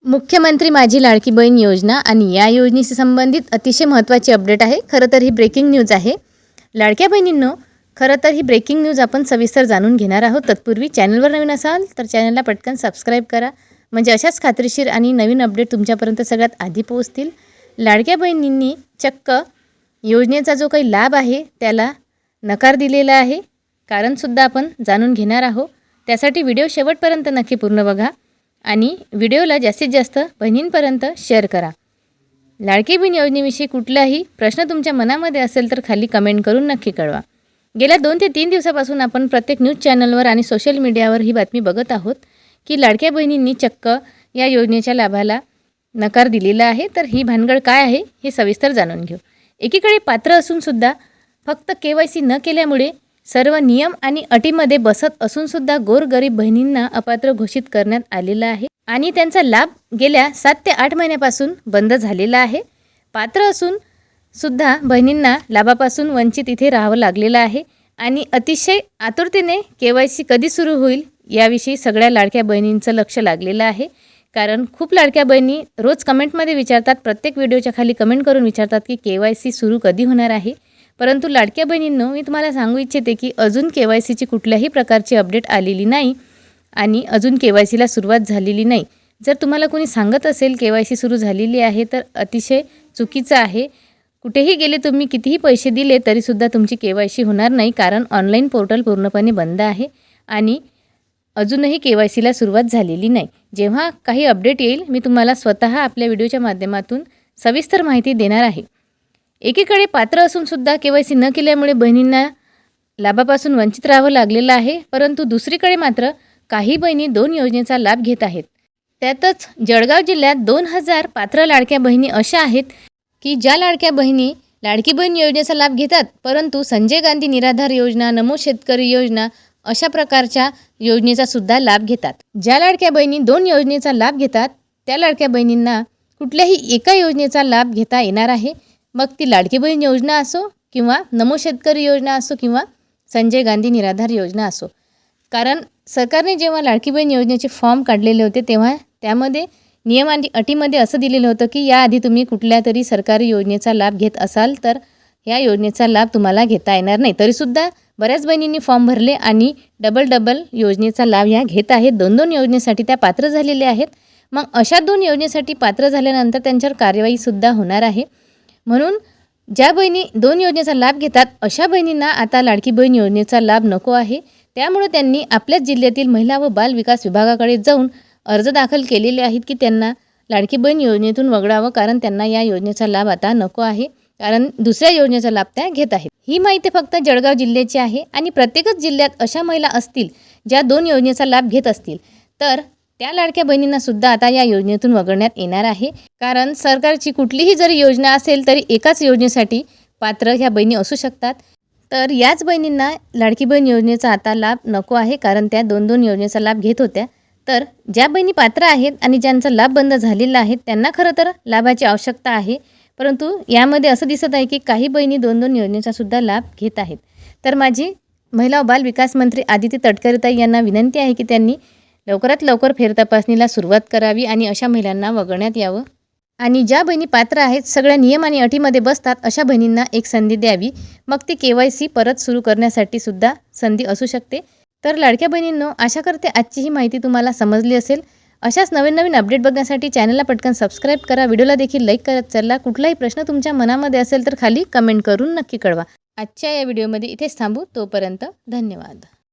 मुख्यमंत्री माझी लाडकी बहीण योजना आणि या योजनेशी संबंधित अतिशय महत्त्वाची अपडेट आहे. खरं तर ही ब्रेकिंग न्यूज आहे. लाडक्या बहिणींनो, खरं तर ही ब्रेकिंग न्यूज आपण सविस्तर जाणून घेणार आहोत. तत्पूर्वी चॅनलवर नवीन असाल तर चॅनलला पटकन सबस्क्राईब करा, म्हणजे अशाच खात्रीशीर आणि नवीन अपडेट तुमच्यापर्यंत सगळ्यात आधी पोहोचतील. लाडक्या बहिणींनी चक्क योजनेचा जो काही लाभ आहे त्याला नकार दिलेला आहे. कारणसुद्धा आपण जाणून घेणार आहोत. त्यासाठी व्हिडिओ शेवटपर्यंत नक्की पूर्ण बघा आणि व्हिडिओला जास्तीत जास्त बहिणींपर्यंत शेअर करा. लाडकी बहीण योजनेविषयी कुठलाही प्रश्न तुमच्या मनामध्ये असेल तर खाली कमेंट करून नक्की कळवा. गेल्या 2 ते 3 दिवसापासून आपण प्रत्येक न्यूज चॅनलवर आणि सोशल मीडियावर ही बातमी बघत आहोत की लाडक्या बहिणींनी चक्क या योजनेच्या लाभाला नकार दिलेला आहे. तर ही भानगड काय आहे हे सविस्तर जाणून घेऊ. एकीकडे पात्र असूनसुद्धा फक्त KYC न केल्यामुळे सर्व नियम आणि अटीमध्ये बसत असूनसुद्धा गोरगरीब बहिणींना अपात्र घोषित करण्यात आलेलं आहे आणि त्यांचा लाभ गेल्या 7 ते 8 महिन्यापासून बंद झालेला आहे. पात्र असून सुद्धा बहिणींना लाभापासून वंचित इथे राहावं लागलेलं आहे आणि अतिशय आतुरतेने KYC कधी सुरू होईल याविषयी सगळ्या लाडक्या बहिणींचं लक्ष लागलेलं आहे. कारण खूप लाडक्या बहिणी रोज कमेंटमध्ये विचारतात, प्रत्येक व्हिडिओच्या खाली कमेंट करून विचारतात की KYC सुरू कधी होणार आहे. परंतु लाडक्या बहिणींनो, मी तुम्हाला सांगू इच्छिते की अजून KYCची कुठल्याही प्रकारची अपडेट आलेली नाही आणि अजून KYCला सुरुवात झालेली नाही. जर तुम्हाला कोणी सांगत असेल KYC सुरू झालेली आहे तर अतिशय चुकीचं आहे. कुठेही गेले तुम्ही, कितीही पैसे दिले तरीसुद्धा तुमची KYC होणार नाही, कारण ऑनलाईन पोर्टल पूर्णपणे बंद आहे आणि अजूनही KYCला सुरुवात झालेली नाही. जेव्हा काही अपडेट येईल मी तुम्हाला स्वतः आपल्या व्हिडिओच्या माध्यमातून सविस्तर माहिती देणार आहे. एकीकडे पात्र असूनसुद्धा KYC न केल्यामुळे बहिणींना लाभापासून वंचित राहावं लागलेलं आहे. परंतु दुसरीकडे मात्र काही बहिणी 2 योजनेचा लाभ घेत आहेत. त्यातच जळगाव जिल्ह्यात 2000 पात्र लाडक्या बहिणी अशा आहेत की ज्या लाडक्या बहिणी लाडकी बहीण योजनेचा लाभ घेतात, परंतु संजय गांधी निराधार योजना, नमो शेतकरी योजना अशा प्रकारच्या योजनेचा सुद्धा लाभ घेतात. ज्या लाडक्या बहिणी 2 योजनेचा लाभ घेतात त्या लाडक्या बहिणींना कुठल्याही एका योजनेचा लाभ घेता येणार आहे. मग ती लाडकी बहीण योजना असो किंवा नमो शेतकरी योजना असो किंवा संजय गांधी निराधार योजना असो. कारण सरकारने जेव्हा लाडकी बहीण योजनेचे फॉर्म काढलेले होते तेव्हा त्यामध्ये नियम आणि अटीमध्ये असं दिलेलं होतं की याआधी तुम्ही कुठल्या तरी सरकारी योजनेचा लाभ घेत असाल तर ह्या योजनेचा लाभ तुम्हाला घेता येणार नाही. तरीसुद्धा बऱ्याच बहिणींनी फॉर्म भरले आणि डबल योजनेचा लाभ ह्या घेत आहेत. 2 योजनेसाठी त्या पात्र झालेल्या आहेत. मग अशा 2 योजनेसाठी पात्र झाल्यानंतर त्यांच्यावर कार्यवाहीसुद्धा होणार आहे. म्हणून ज्या बहिणी 2 योजनेचा लाभ घेतात अशा बहिणींना आता लाडकी बहीण योजनेचा लाभ नको आहे. त्यामुळे त्यांनी आपल्याच जिल्ह्यातील महिला व बाल विकास विभागाकडे जाऊन अर्ज दाखल केलेले आहेत की त्यांना लाडकी बहीण योजनेतून वगळावं, कारण त्यांना या योजनेचा लाभ आता नको आहे, कारण दुसऱ्या योजनेचा लाभ त्या घेत आहेत. ही माहिती फक्त जळगाव जिल्ह्याची आहे आणि प्रत्येकच जिल्ह्यात अशा महिला असतील ज्या 2 योजनेचा लाभ घेत असतील तर त्या लाडक्या बहिणींना सुद्धा आता या योजनेतून वगळण्यात येणार आहे. कारण सरकारची कुठलीही जरी योजना असेल तरी एकाच योजनेसाठी पात्र ह्या बहिणी असू शकतात. तर याच बहिणींना लाडकी बहीण योजनेचा आता लाभ नको आहे, कारण त्या 2 योजनेचा लाभ घेत होत्या. तर ज्या बहिणी पात्र आहेत आणि ज्यांचा लाभ बंद झालेला आहे त्यांना खरं तर लाभाची आवश्यकता आहे. परंतु यामध्ये असं दिसत आहे की काही बहिणी 2 योजनेचा सुद्धा लाभ घेत आहेत. तर माझी महिला व बाल विकास मंत्री आदिती तटकरेताई यांना विनंती आहे की त्यांनी लवकरात लवकर फेरतपासणीला सुरुवात करावी आणि अशा महिलांना वगळण्यात यावं आणि ज्या बहिणी पात्र आहेत, सगळ्या नियम आणि अटीमध्ये बसतात अशा बहिणींना एक संधी द्यावी. मग ती KYC परत सुरू करण्यासाठी सुद्धा संधी असू शकते. तर लाडक्या बहिणींनो, आशा करते आजची ही माहिती तुम्हाला समजली असेल. अशाच नवीन अपडेट बघण्यासाठी चॅनलला पटकन सबस्क्राईब करा, व्हिडिओला देखील लाईक करत चला. कुठलाही प्रश्न तुमच्या मनामध्ये असेल तर खाली कमेंट करून नक्की कळवा. आजच्या या व्हिडिओमध्ये इथेच थांबू. तोपर्यंत धन्यवाद.